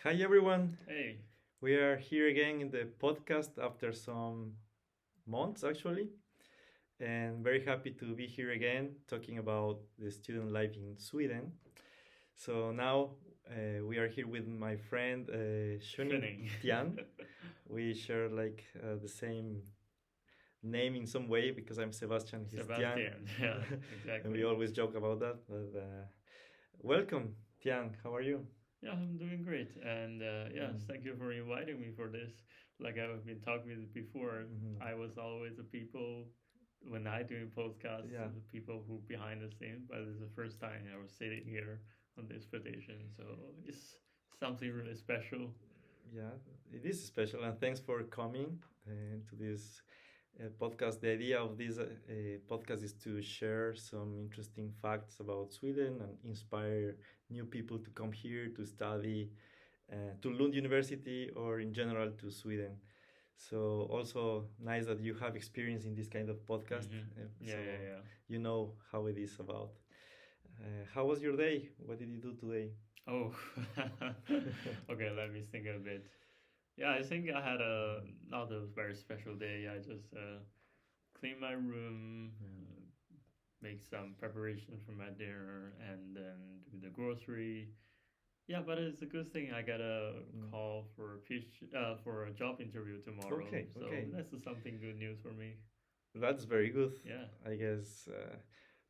Hi everyone. Hey, We are here again in the podcast after some months actually, and very happy to be here again talking about the student life in Sweden. So now we are here with my friend Xuening Xuening. Tian. We share the same name in some way because I'm Sebastian, he's Tian, Sebastian. Yeah, and we exactly. always joke about that. But welcome, Tian. How are you? Yeah, I'm doing great. And yes, Mm, thank you for inviting me for this. Like I've been talking with before, mhm. I was always the people when I doing podcasts, Yeah. the people who behind the scene, but it's the first time I was sitting here on this position. So it's something really special. Yeah, it is special, and thanks for coming to this podcast. The idea of this podcast is to share some interesting facts about Sweden and inspire new people to come here to study to Lund University or in general to Sweden. So also nice that you have experience in this kind of podcast, Yeah, yeah, so yeah. you know how it is about. How was your day? What did you do today? Oh, okay, let me think a bit. Yeah, I think I had a Mhm. not a very special day. I just clean my room, Mm. make some preparation for my dinner, and then do the grocery. Yeah, but it's a good thing I got a Mm. call for a pitch for a job interview tomorrow. Okay, So okay. that's something good news for me. That's very good. Yeah. I guess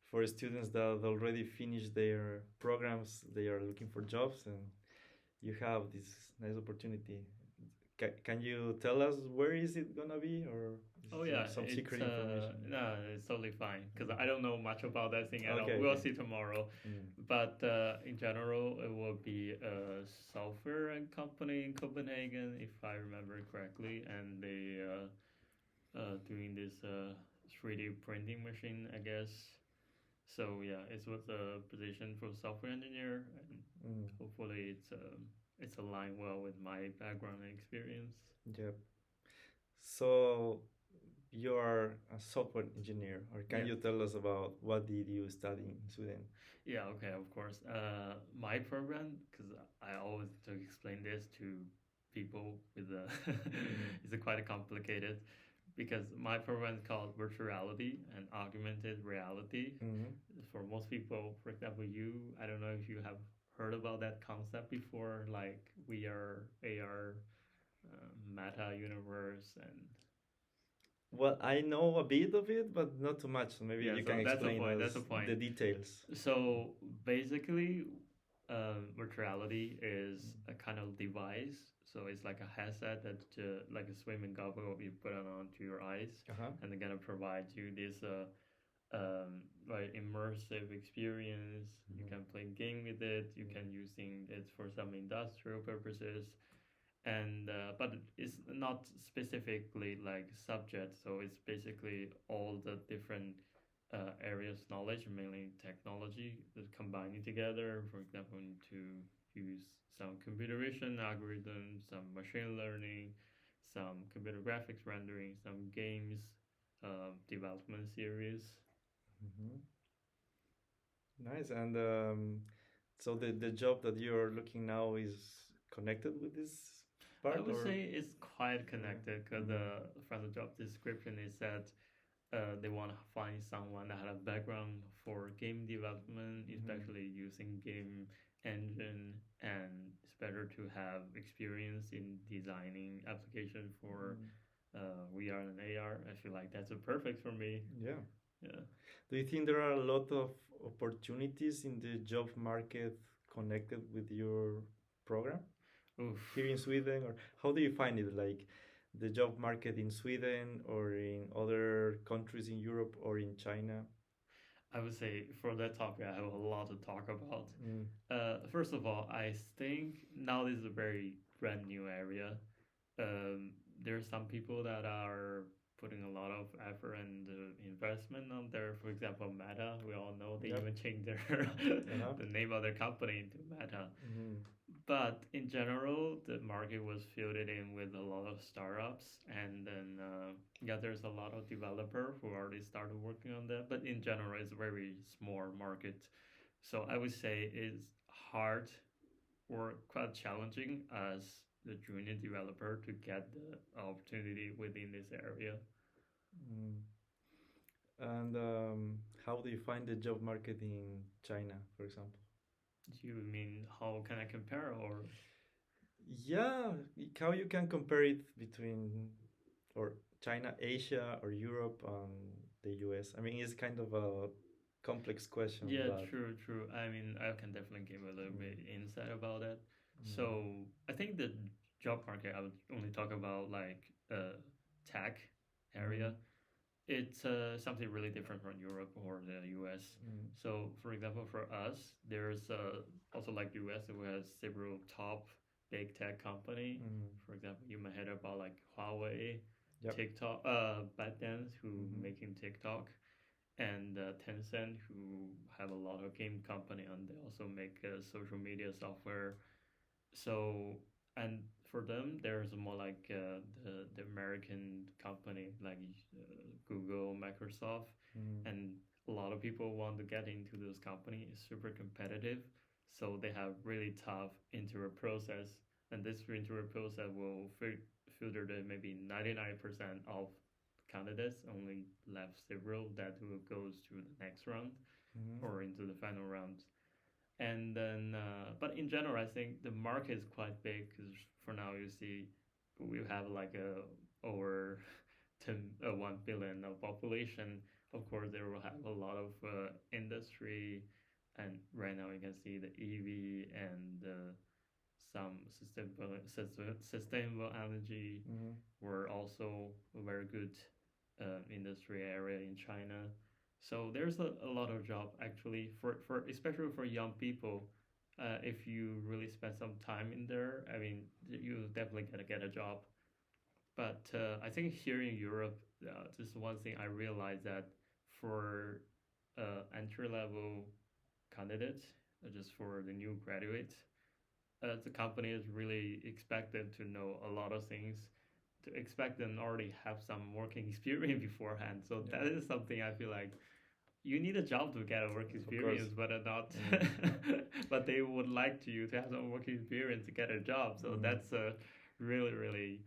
for students that already finished their programs, they are looking for jobs, and you have this nice opportunity. Can you tell us where is it gonna be, or is Oh there yeah, some secret information? no, it's totally fine because Mm. I don't know much about that thing at all. Okay, We'll okay. see tomorrow. Mm. But in general, it will be a software and company in Copenhagen, if I remember correctly, and they doing this 3D printing machine, I guess. So yeah, it was a position for software engineer, and Mm. hopefully it's aligned well with my background and experience. Yep. So you are a software engineer, or can Yeah. you tell us about what did you study in Sweden? Yeah, okay, of course. My program, because I always to explain this to people with the, Mm. it's quite complicated, because my program is called virtual reality and augmented reality. Mm-hmm. For most people, for example, you, I don't know if you have heard about that concept before, like VR, AR, meta universe, and Well, I know a bit of it, but not too much. So maybe yeah. you can So that's the explain point. That's the us the point. details. So basically, virtuality is a kind of device. So it's like a headset that, like a swimming goggle, you put it onto your eyes, Uh-huh. and they're gonna provide you this like immersive experience. You Hmm. can play game with it. You Hmm. can using it for some industrial purposes, and but it's not specifically like subject. So it's basically all the different areas knowledge, mainly technology, that combining together. For example, to use some computer vision algorithms, some machine learning, some computer graphics rendering, some games development series. Hmm. Nice. And so the job that you're looking now is connected with this I part, would or? say it's quite Uh, connected because mm, from the job description it said they want to find someone that had a background for game development, mhm, especially using game engine, and it's better to have experience in designing application for mm, VR and AR. I feel like that's a perfect for me. yeah. Yeah. Do you think there are a lot of opportunities in the job market connected with your program here Oof. in Sweden, or how do you find it? Like the job market in Sweden or in other countries in Europe or in China? I would say for that topic, I have a lot to talk about. Mm, First of all, I think now this is a very brand new area. There are some people that are putting a lot of effort and investment on there. For example, Meta, we all know they yep. even changed their Uh-huh. the name of their company into Meta. Mm, But in general, the market was filled in with a lot of startups, and then yeah, there's a lot of developer who already started working on that. But in general, it's a very small market, so I would say it's hard or quite challenging as the junior developer to get the opportunity within this area. Mm. And how do you find the job market in China, for example? You mean how can I compare or Yeah, how you can compare it between or China, Asia, or Europe and the US? I mean, it's kind of a complex question, yeah, but true, true. I mean, I can definitely give a little bit mm, insight about it. mm, So I think the job market, I would only talk about like tech area. mm, It's something really different from Europe or the US. mm, So, for example, for us, there's also like US, who has several top big tech company. mm, For example, you might hear about like Huawei, yep. TikTok, ByteDance, who Mm-hmm. making TikTok, and Tencent, who have a lot of game company, and they also make social media software. So, and for them, there's more like the American company like Google, Microsoft, Mm, and a lot of people want to get into those companies. It's super competitive, so they have really tough interview process, and this interview process will filter the maybe 99% of candidates, only left several that will goes to the next round mm, or into the final round. And then, but in general, I think the market is quite big because for now you see we have like a over 1 billion of population. Of course, there will have a lot of industry, and right now you can see the EV and some sustainable energy mm, were also a very good industry area in China. So there's a lot of job actually for especially for young people. If you really spend some time in there, I mean, you definitely gonna get a job. But I think here in Europe, just one thing I realized that for entry level candidates, just for the new graduates, the company is really expected to know a lot of things, to expect them already have some working experience beforehand. So yeah, that is something I feel like you need a job to get a work of course. experience, but not, Mm, but they would like to you to have some work experience to get a job. So mm, that's really, really,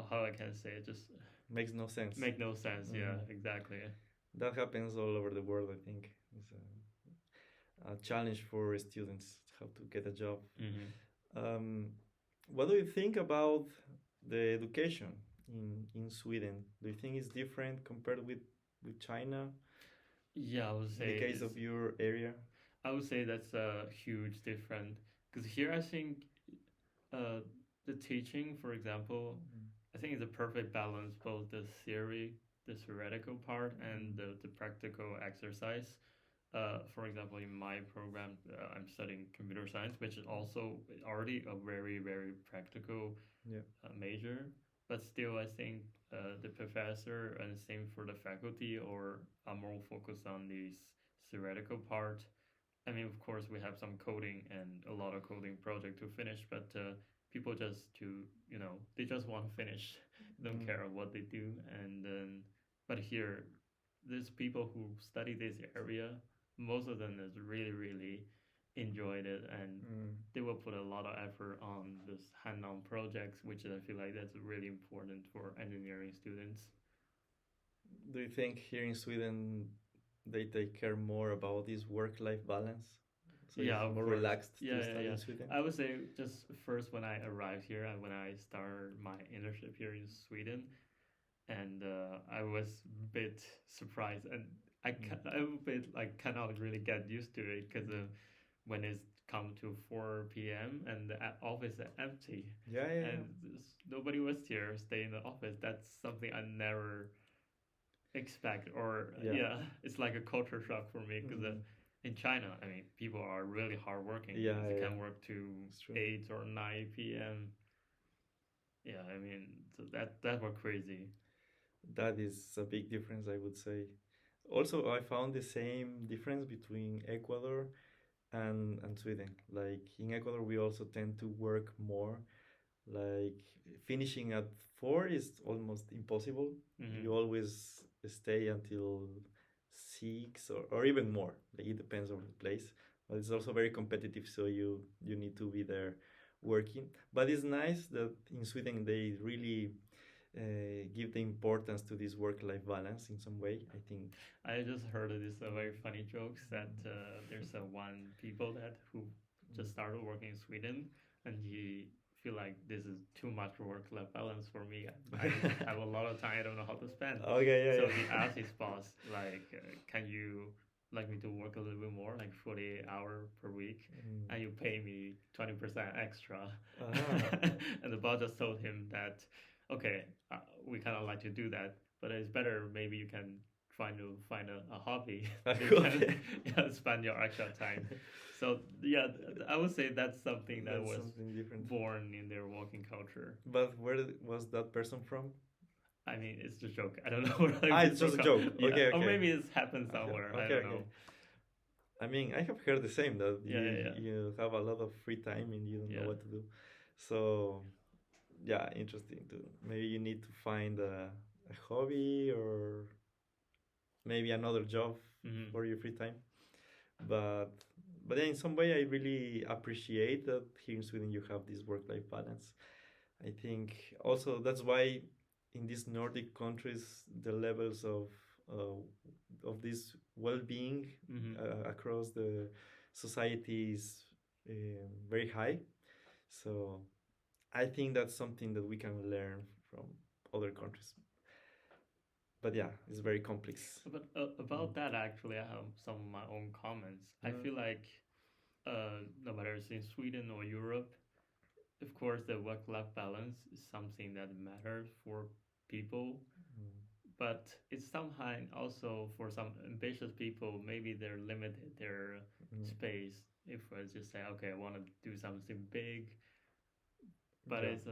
how I can say it, just makes no sense. make no sense. Yeah, Mm. exactly. That happens all over the world, I think. It's a challenge for students how to get a job. Mm-hmm. Um, what do you think about the education in Sweden? Do you think it's different compared with China Yeah, I would in the say case it's. of your area? I would say that's a huge difference because here I think uh, the teaching, for example, Mm, I think it's a perfect balance, both the theory, the theoretical part, and mm, the practical exercise. For example, in my program, I'm studying computer science, which is also already a very, very practical yeah. major. But still, I think the professor and same for the faculty or are more focused on this theoretical part. I mean, of course, we have some coding and a lot of coding project to finish, but people just to they just want to finish, don't Mm, care what they do, and then but here, there's people who study this area. Most of them is really really enjoyed it, and mm. they will put a lot of effort on this hand-on projects, which I feel like that's really important for engineering students. Do you think here in Sweden they take care more about this work-life balance? So Yeah, it's of more course. relaxed Yeah, to yeah, study yeah. in Sweden? I would say just first when I arrived here and when I started my internship here in Sweden, and I was a bit surprised, and Mm, I'm a bit like cannot really get used to it because mm. when it's come to 4 p.m. and the office is empty, Yeah, yeah, yeah. and nobody was here, stay in the office. That's something I never expect, or Yeah. yeah, it's like a culture shock for me because Mm. in China, I mean, people are really hardworking. Yeah, They yeah, yeah. can work to It's true. 8 or 9 p.m. Yeah, I mean, so that were crazy. That is a big difference, I would say. Also, I found the same difference between Ecuador and Sweden. Like in Ecuador, we also tend to work more. Like finishing at 4 is almost impossible. Mm-hmm. You always stay until 6 or even more. Like, it depends on the place. but it's also very competitive. So you need to be there working. But it's nice that in Sweden they really give the importance to this work-life balance in some way. I think. I just heard this very funny jokes that there's one people that who just started working in Sweden, and he feel like this is too much work-life balance for me. I have a lot of time. I don't know how to spend. Okay, yeah, So yeah. he asked his boss like, "Can you like me to work a little bit more, like 40 hour per week, Mm. and you pay me 20% extra?" Ah. And the boss just told him that, "Okay, we kind of like to do that, but it's better maybe you can trying to find a hobby A you can hobby. yeah, spend your extra time." So yeah, I would say that's something that That's was something different. born in their working culture. But where was that person from? I mean, it's just a joke. I don't know where Ah, it's people just a come. joke. Yeah, Okay, or okay. maybe it's happened Okay, somewhere. I okay, don't okay. know. I mean, I have heard the same that Yeah, yeah, you have a lot of free time and you don't know yeah, what to do. So yeah, interesting too. Maybe you need to find a hobby or maybe another job yeah. Hmm. for your free time. But but yeah, in some way, I really appreciate that here in Sweden you have this work-life balance. I think also that's why in these Nordic countries the levels of this well-being Hmm. across the society is very high. So I think that's something that we can learn from other countries. But yeah, it's very complex. But Mm. about that, actually, I have some of my own comments. I Mm. feel like no matter it's in Sweden or Europe, of course, the work-life balance is something that matters for people, but it's somehow also for some ambitious people, maybe they're limited their Mm. space. If I just say, okay, I want to do something big, but Yeah. it's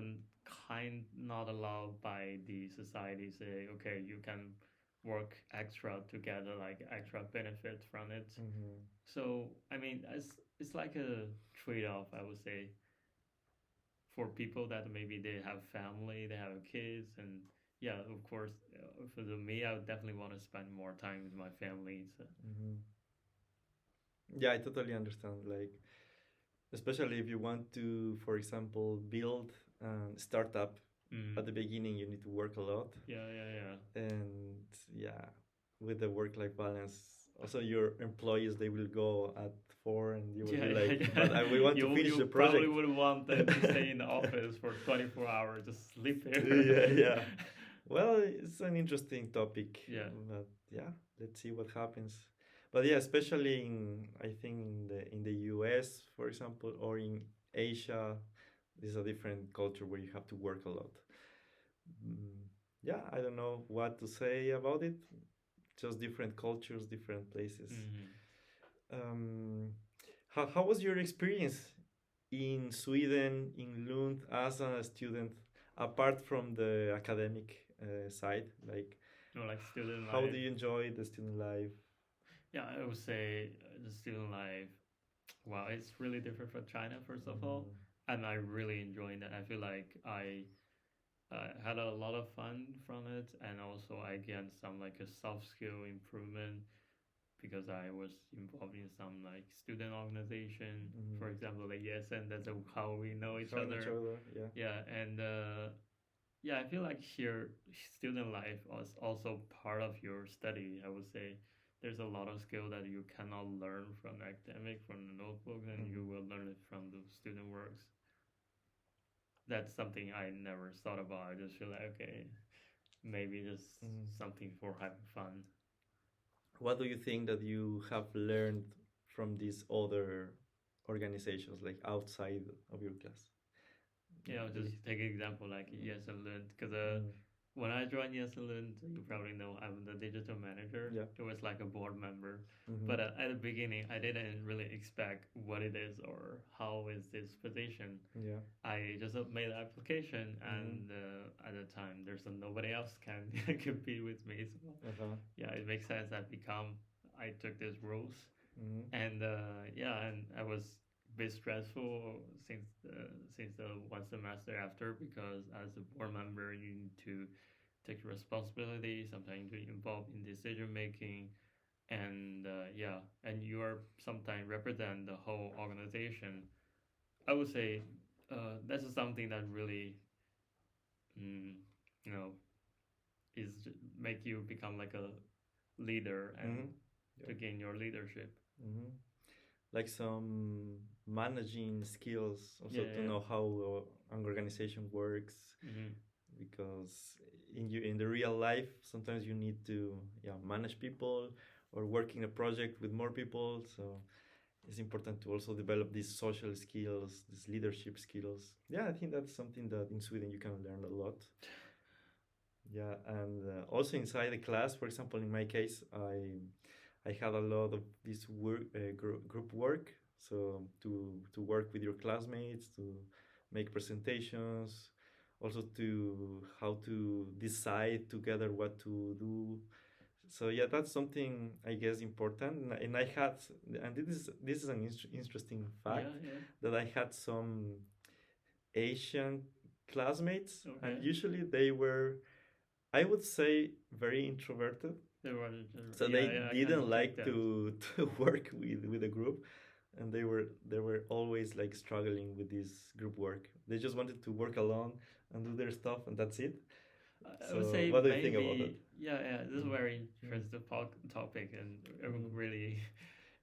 kind not allowed by the society. Say, okay, you can work extra to get like extra benefit from it. Mm-hmm. So I mean, it's like a trade-off, I would say, for people that maybe they have family, they have kids, and yeah, of course, for me, I would definitely want to spend more time with my family. So. Mm-hmm. Yeah, I totally understand. Like, especially if you want to, for example, build a startup Mm. at the beginning, you need to work a lot. Yeah, yeah, yeah. And yeah, with the work-life balance, also your employees they will go at 4, and you will Yeah, be yeah, like, yeah. but we want to finish the You probably project. would want them to stay in the office for 24 hours, just sleep Yeah, here. yeah. Well, it's an interesting topic, Yeah. but yeah, let's see what happens. But yeah, especially in I think in the US, for example, or in Asia, there's a different culture where you have to work a lot. Mm, yeah, I don't know what to say about it. Just different cultures, different places. Hmm. Um, how was your experience in Sweden, in Lund, as a student, apart from the academic side? Like, Or like student how do life. you enjoy the student life? Yeah, I would say the student life. Wow, it's really different from China, first of all, Mm, and I really enjoyed that. I feel like I had a lot of fun from it, and also I gained some like a soft skill improvement because I was involved in some like student organization, mm. for example, like ESN. That's how we know each Knowing each other. other, yeah. Yeah, and yeah, I feel like here student life was also part of your study. I would say there's a lot of skill that you cannot learn from academic, from the notebook, and you Mm, will learn it from the student works. That's something I never thought about. I just feel like okay, maybe just mm. something for having fun. What do you think that you have learned from these other organizations, like outside of your class? Yeah, I'll Do you, just take an example like Yes and Lund, because mm, when I joined Yes and Lund, you probably know I'm the digital manager. yeah. It was like a board member, Mm-hmm. but at the beginning, I didn't really expect what it is or how is this position. Yeah. I just made an application, Mm-hmm. and at the time, there's nobody else can compete with me. So Uh-huh. yeah, it makes sense that I took these roles, Mm-hmm. and yeah, and I was a bit stressful since the 1 semester after, because as a board member you need to take responsibility, sometimes you involved in decision making, and yeah, and you are sometimes represent the whole organization. I would say that's something that really, mm, you know, make you become like a leader and Mm-hmm. to Yeah. gain your leadership. Mm-hmm. Like some managing skills, Yeah, also to yeah. know how an organization works, Mm-hmm. because in the real life sometimes you need to, yeah, manage people or work in a project with more people. So it's important to also develop these social skills, these leadership skills. Yeah, I think that's something that in Sweden you can learn a lot. Yeah, and also inside the class, for example, in my case, I had a lot of this work, group work. So to work with your classmates, to make presentations, also to how to decide together what to do. So yeah, that's something I guess important. And I had, and this is an interesting Yeah, fact, yeah. that I had some Asian classmates, and Okay. usually they were, I would say, very introverted. They were, So they yeah, yeah. I can didn't take like that. to work with a group, and they were always like struggling with this group work. They just wanted to work alone and do their stuff, and that's it. I would So say what do you think about that? maybe, yeah, yeah. This is a Mm. very Mm. interesting topic, and I'm Mm. really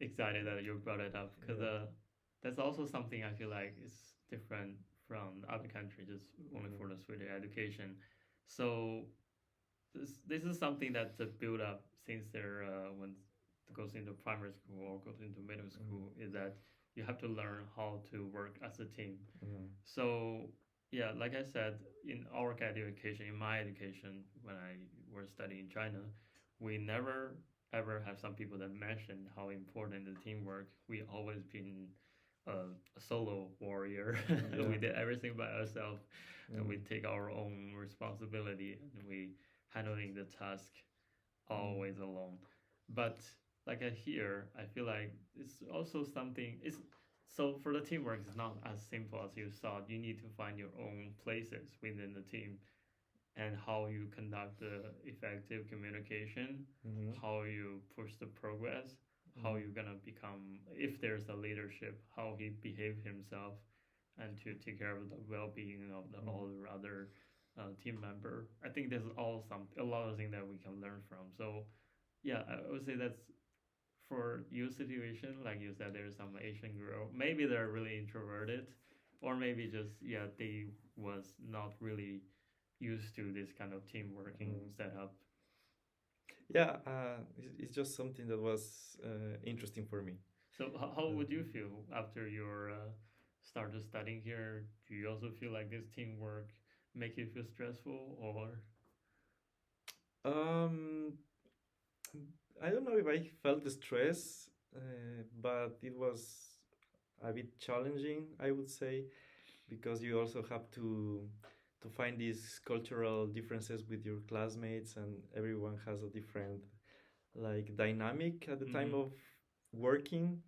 excited that you brought it up because Yeah. that's also something I feel like is different from other countries, just only Mm. for the Swedish education. So this is something that's a build up since they're when goes into primary school or goes into middle Mm. school is that you have to learn how to work as a team. Mm. So yeah, like I said, in our education, in my education, when I was studying in China, we never ever have some people that mentioned how important the teamwork. We always been a solo warrior. Yeah. We did everything by ourselves, and we Mm. take our own responsibility, and we handling the task Mm. always alone. But like I hear, I feel like it's also something. It's so for the teamwork, it's not as simple as you thought. You need to find your own places within the team and how you conduct the effective communication, Mm. how you push the progress, how Mm. you're gonna become if there's a leadership, how he behave himself, and to take care of the well-being of the Mm. all the other team member. I think there's all some a lot of things that we can learn from. So yeah, I would say that's for your situation, like you said, there's some Asian girl. Maybe they're really introverted, or maybe just yeah, they was not really used to this kind of team working Mm. setup. Yeah, it's just something that was interesting for me. So how would you feel after your started studying here? Do you also feel like this teamwork make you feel stressful or? Um, I don't know if I felt the stress, but it was a bit challenging, I would say, because you also have to find these cultural differences with your classmates, and everyone has a different like dynamic at the time Mm-hmm. of working.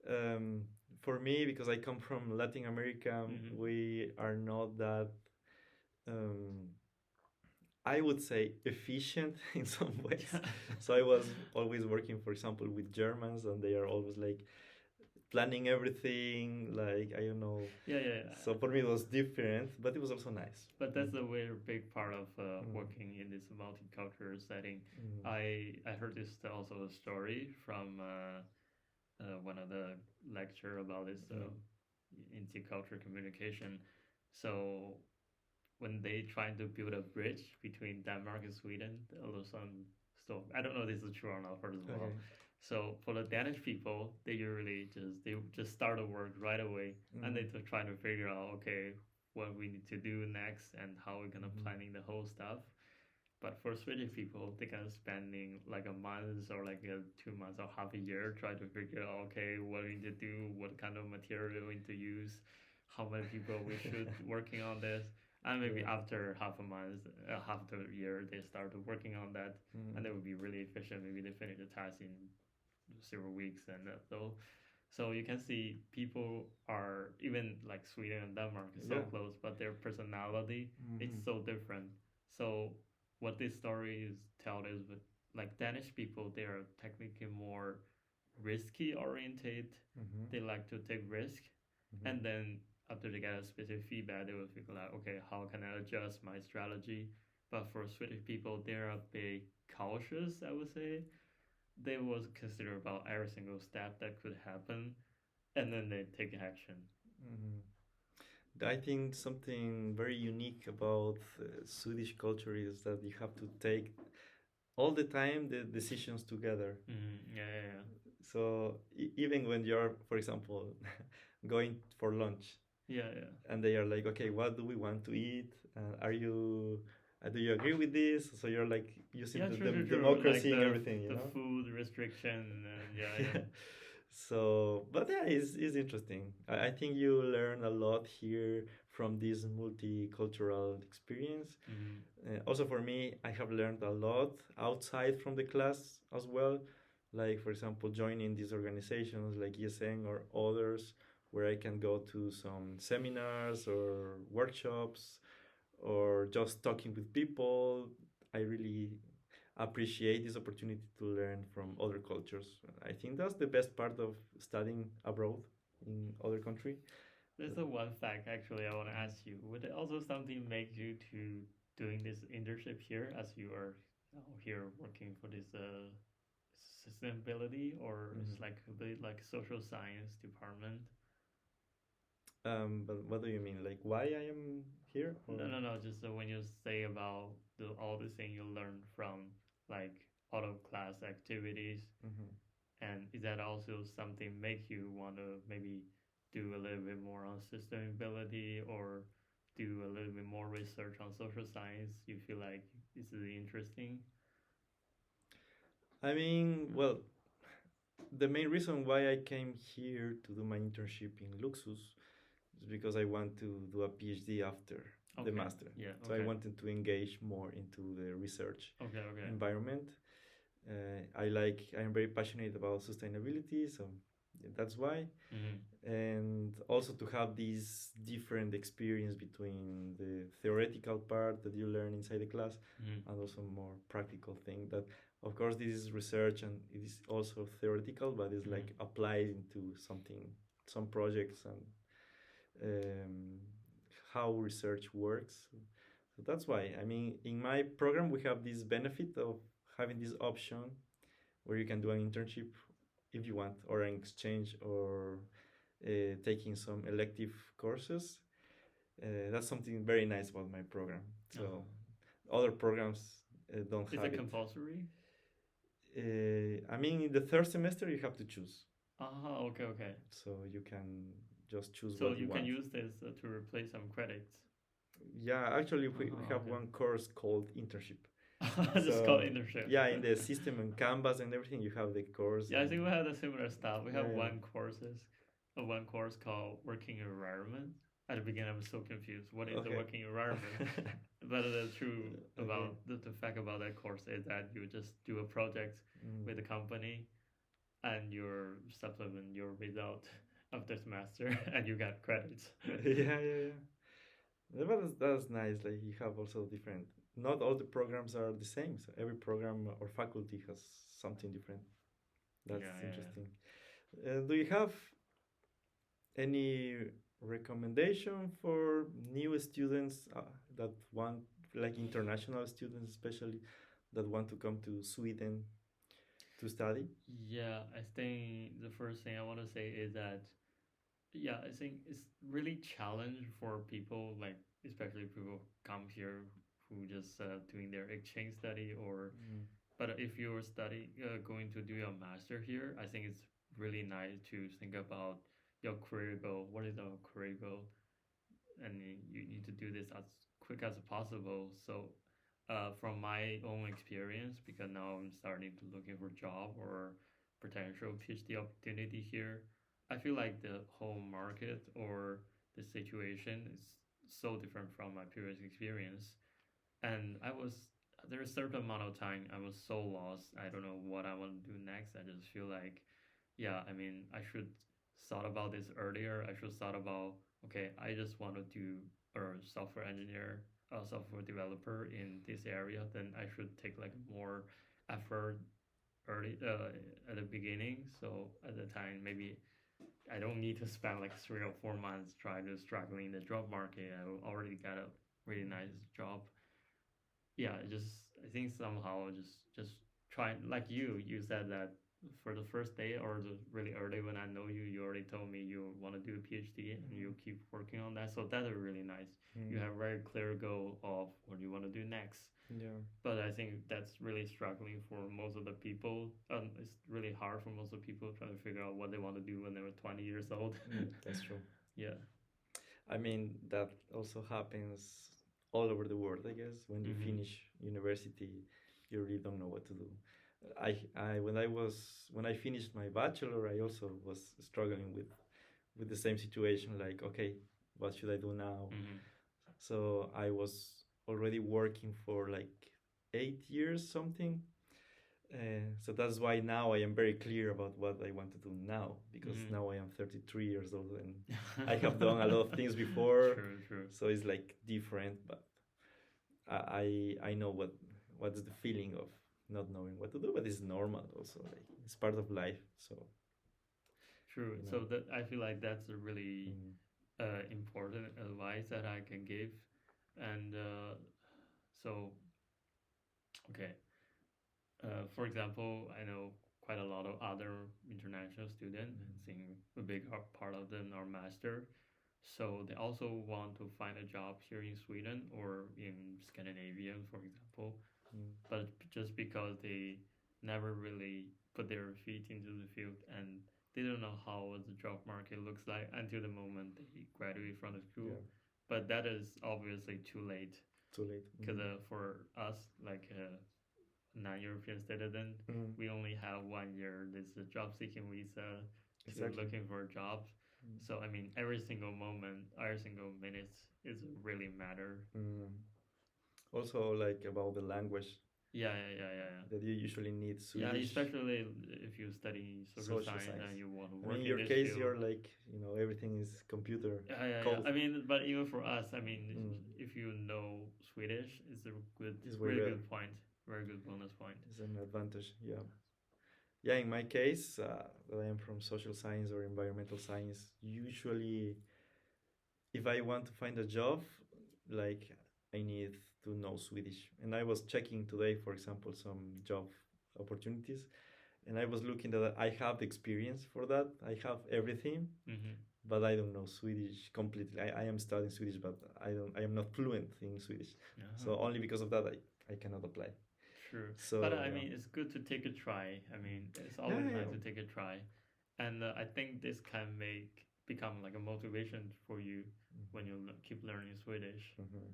Um, for me, because I come from Latin America, Mm-hmm. we are not that. Um, I would say efficient in some ways. So I was always working, for example, with Germans, and they are always like planning everything, like I don't know. Yeah, yeah. So for me, it was different, but it was also nice. But Mm. that's a very big part of Mm. working in this multicultural setting. Mm. I heard this also a story from one of the lecture about this Mm. intercultural communication. So when they trying to build a bridge between Denmark and Sweden, there was some stuff. I don't know if this is true or not. First of all, Okay. so for the Danish people, they just start to work right away, and Mm. they just try to figure out okay what we need to do next and how we're gonna Mhm. planning the whole stuff. But for Swedish people, they kind of spending like a month or like 2 months or half a year try to figure out okay what we need to do, what kind of material we need to use, how many people we should working on this, and maybe Yeah. after half a month, half the year, they started working on that, Mm. and they would be really efficient. Maybe they finish the task in several weeks, and so you can see people are even like Sweden and Denmark is so Yeah. close, but their personality it's Mhm. so different. So what this story is tell is like Danish people, they are technically more risky oriented. Mm-hmm. They like to take risk, Mm-hmm. and then after they get a specific feedback, they will figure out, okay, how can I adjust my strategy? But for Swedish people, they're a bit cautious, I would say. They will consider about every single step that could happen, and then they take action. Mm-hmm. I think something very unique about Swedish culture is that you have to take all the time the decisions together. Mm, yeah, yeah, So even when you're, for example, going for lunch, yeah, yeah. and they are like, okay, what do we want to eat? Are you do you agree with this? So you're like using Yeah, the true, true, true. Like democracy and everything, you the know? food restriction, and yeah, Yeah. yeah. So, but yeah, it's interesting. I think you learn a lot here from this multicultural experience. Mm-hmm. Also, for me, I have learned a lot outside from the class as well. Like, for example, joining these organizations like ESN or others, where I can go to some seminars or workshops or just talking with people. I really appreciate this opportunity to learn from other cultures. I think that's the best part of studying abroad in other country. There's a one fact actually I want to ask you. Would it also something make you to doing this internship here as you are here working for this sustainability, or Mhm. it's like a bit like social science department? But what do you mean? Like why I am here No, or? no, no. Just when you say about all the thing you learn from like out of class activities, Mhm. and is that also something make you want to maybe do a little bit more on sustainability or do a little bit more research on social science? You feel like this is interesting? I mean, well, the main reason why I came here to do my internship in Luxus is because I want to do a PhD after the Okay. master. Yeah. So I Okay. wanted to engage more into the research Okay. Okay. environment. I'm very passionate about sustainability, so that's why. Mm-hmm. And also to have this different experience between the theoretical part that you learn inside the class Mm-hmm. and also more practical thing that of course this is research and it is also theoretical but it's Mm-hmm. like applied into something, some projects and um, how research works. So that's why, I mean, in my program we have this benefit of having this option where you can do an internship if you want or an exchange or taking some elective courses. That's something very nice about my program. Uh-huh. So other programs don't Is have it it. compulsory? I mean, in the third semester you have to choose, Okay, okay. so you can just choose So what you you can want. use this to replace some credits. Yeah, actually, we have Okay. one course called internship. Just called So internship. yeah, in the system and Canvas and everything, you have the course. Yeah, I think And we had a similar stuff. We have yeah, one course called working environment. At the beginning, I was so confused. What yeah. is the Okay. working environment? But the true Okay. about the fact about that course is that you just do a project Mm. with a company and you supplement your result after semester and you got credits. Yeah, yeah, yeah. Yeah, but that's nice. Like you have also different. Not all the programs are the same. So every program or faculty has something different. That's Yeah, yeah, interesting. Do you have any recommendation for new students that want, like international students especially, that want to come to Sweden to study? yeah. I think the first thing I want to say is that yeah, I think it's really challenge for people like especially people come here who just doing their exchange study or Mm. but if you're study going to do your master here, I think it's really nice to think about your career goal. What is our career goal? And you need to do this as quick as possible. So, from my own experience, because now I'm starting to looking for job or potential PhD opportunity here, I feel like the whole market or the situation is so different from my previous experience. And I was there a certain amount of time I was so lost. I don't know what I want to do next. I just feel like, yeah, I mean, I should thought about this earlier. I should thought about, okay, I just want to do a software engineer, a software developer in this area. Then I should take like more effort early at the beginning. So at the time, maybe I don't need to spend like 3 or 4 months trying to struggling in the job market. I already got a really nice job. Yeah, I think somehow just try like you said that for the first day or the really early when I know you, you already told me you want to do a PhD and you keep working on that. So that is really nice. You Mm. have a very clear goal of what you want to do next. Yeah. But I think that's really struggling for most of the people. It's really hard for most of the people trying to figure out what they want to do when they were 20 years old. That's true. Yeah. I mean, that also happens all over the world, I guess. When you Mm-hmm. finish university, you really don't know what to do. When I finished my bachelor, I also was struggling with the same situation. Like, okay, what should I do now? Mm-hmm. So I was already working for like 8 years, something. So that's why now I am very clear about what I want to do now, because Mm-hmm. now I am 33 years old and I have done a lot of things before. True, true. So it's like different, but I know what's the feeling of not knowing what to do, but it's normal also. Like it's part of life. So True. you know. So that I feel like that's a really Mm. important advice that I can give. And so, okay. For example, I know quite a lot of other international students, I think a big part of them are master. So they also want to find a job here in Sweden or in Scandinavia, for example. Mm. But just because they never really put their feet into the field and they don't know how the job market looks like until the moment they graduate from the school. Yeah. But that is obviously too late Too late. because for us, like non-European citizen, Mm. we only have 1 year. This a job seeking visa to Exactly. looking for jobs. Mm. So I mean, every single moment, every single minute is really matter. Mm. Also, like about the language Yeah, yeah, yeah, yeah, yeah. that you usually need Yeah, Swedish, especially if you study social social science science. and you want to I mean, work in in your this case, field. you're like, everything is computer Yeah, yeah, yeah. code. I mean, but even for us, I mean, Mm. if you know Swedish, it's a good, It's way really better. good point, very good bonus point. It's an advantage. Yeah. Yeah, in my case, that I am from social science or environmental science, usually if I want to find a job, like I need to know Swedish. And I was checking today, for example, some job opportunities, and I was looking that I have the experience for that. I have everything, Mm-hmm. but I don't know Swedish completely. I am studying Swedish, but I am not fluent in Swedish. Uh-huh. So only because of that I cannot apply. True, but So I yeah. mean, it's good to take a try. I mean, it's Yeah, always yeah, nice to take a try, and I think this can become like a motivation for you when you keep learning Swedish. Mm-hmm.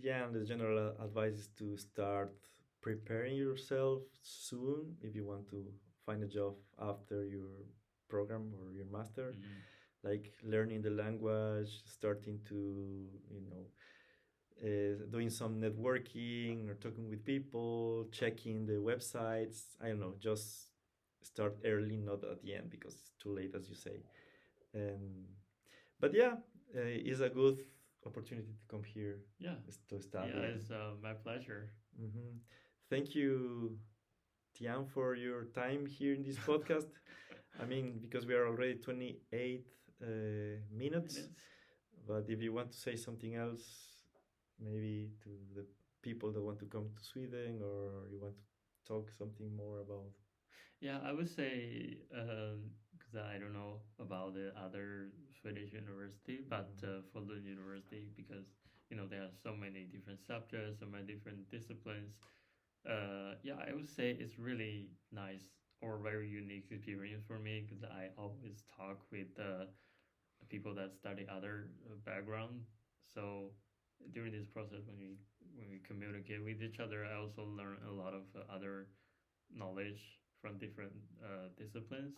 Yeah, and the general advice is to start preparing yourself soon if you want to find a job after your program or your master. Mm-hmm. Like learning the language, starting to, doing some networking or talking with people, checking the websites. I don't know, just start early, not at the end because it's too late, as you say. And but yeah, it's a good opportunity to come here Yeah, to study. yeah, it's my pleasure. Mm-hmm. Thank you, Tian, for your time here in this podcast. I mean, because we are already 28 minutes, Minutes. but if you want to say something else, maybe to the people that want to come to Sweden, or you want to talk something more about. Yeah, I would say because I don't know about the other Swedish university, but for the university, because there are so many different subjects, so many different disciplines. Yeah, I would say it's really nice or very unique experience for me because I always talk with people that study other background. So during this process, when we communicate with each other, I also learn a lot of other knowledge from different disciplines.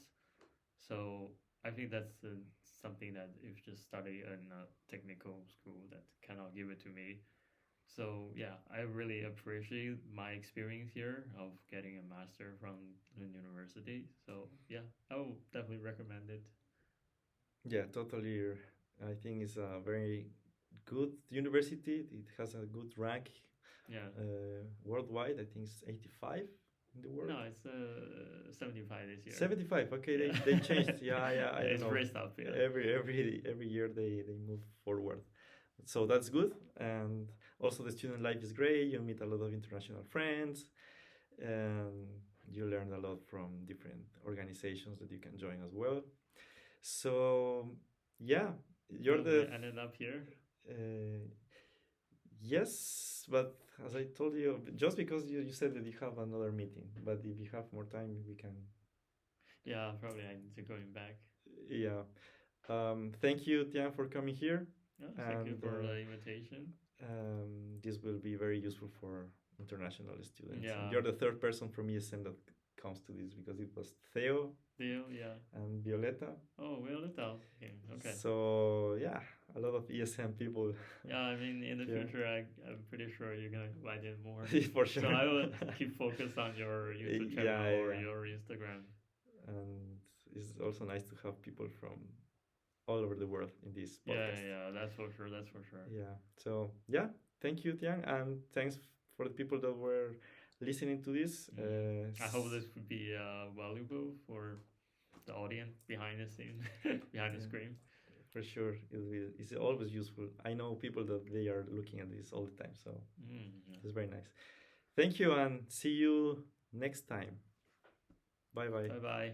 So I think that's something that if just study in a technical school that cannot give it to me. So yeah, I really appreciate my experience here of getting a master from the university. So yeah, I will definitely recommend it. Yeah, totally. I think it's a very good university. It has a good rank Yeah. Worldwide. I think it's 85 in the world. No, it's 75 this year. 75. Okay, they changed. Yeah, yeah. I don't It's know. raised up. Yeah. Every year they move forward. So that's good. And also the student life is great. You meet a lot of international friends, and you learn a lot from different organizations that you can join as well. So yeah, you're the ended up here. Yes, but as I told you, just because you said that you have another meeting, but if you have more time, we can. Yeah, probably I need to going back. Yeah. Thank you, Tian, for coming here. Yeah, thank you for the invitation. This will be very useful for international students. Yeah. And you're the third person from ESM that comes to this because it was Theo. Theo, yeah. And Violeta. Oh, Violeta. Okay. So yeah, a lot of ESM people. Yeah, I mean, in the future, I'm pretty sure you're gonna invite in more. For sure. So I will keep focus on your YouTube channel or your Instagram. And it's also nice to have people from all over the world in this podcast. Yeah, that's for sure. That's for sure. Yeah. So yeah, thank you, Tian, and thanks for the people that were listening to this. I hope this would be valuable for the audience behind the scene, behind the screen. For sure, it's always useful. I know people that they are looking at this all the time, so it's very nice. Thank you, and see you next time. Bye bye. Bye bye.